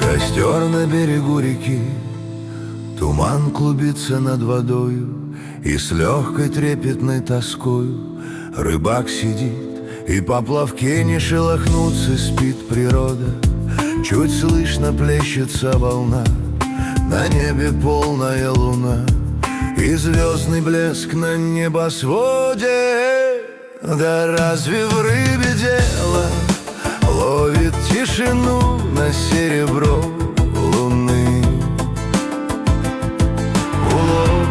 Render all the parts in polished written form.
Костер на берегу реки, туман клубится над водою, и с легкой трепетной тоскою рыбак сидит, и по плавке не шелохнуться спит природа. Чуть слышно плещется волна, на небе полная луна, и звездный блеск на небосводе. Да разве в рыбе дело? Ловит тишину на серебро луны. Улов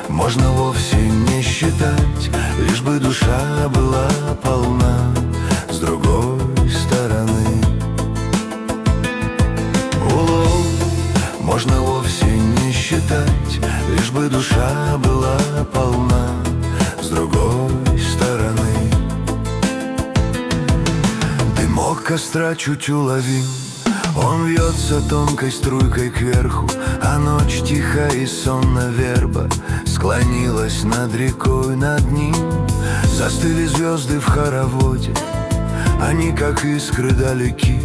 можно вовсе не считать, лишь бы душа была полна с другой стороны. Улов можно вовсе не считать, лишь бы душа была полна с другой стороны. Дымок костра чуть уловим, он вьется тонкой струйкой кверху, а ночь тиха и сонна верба склонилась над рекой, над ним застыли звезды в хороводе. Они, как искры, далеки,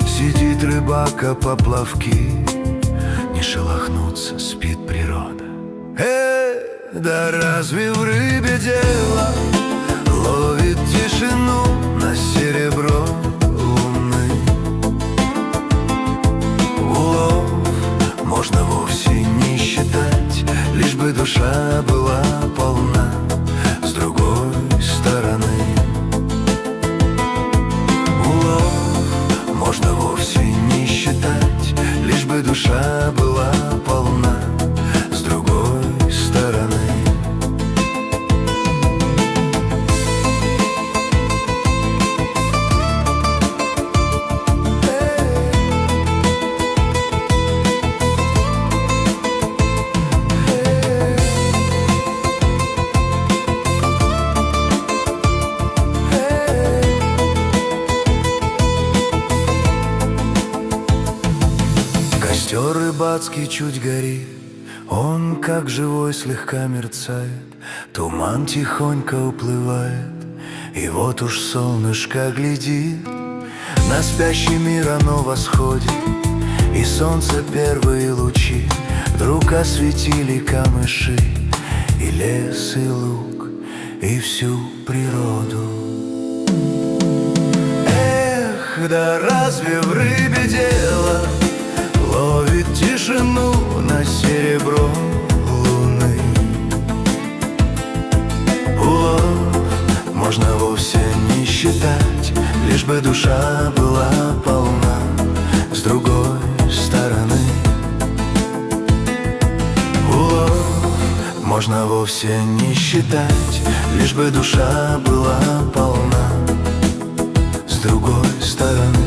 сидит рыбак, а поплавки не шелохнуться, спит природа. Да разве в рыбе дело? Ловит тишину на серебро луны. Улов можно вовсе не считать, лишь бы душа была полна с другой стороны. Улов можно вовсе не считать, лишь бы душа была полна с другой стороны. Костер рыбацкий чуть горит, он как живой слегка мерцает, туман тихонько уплывает, и вот уж солнышко глядит на спящий мир, оно восходит, и солнце первые лучи вдруг осветили камыши, и лес, и луг, и всю природу. Эх, да разве в рыбе дело? Ловит тишину на серебро луны. Улов можно вовсе не считать, лишь бы душа была полна с другой стороны. Улов можно вовсе не считать, лишь бы душа была полна с другой стороны.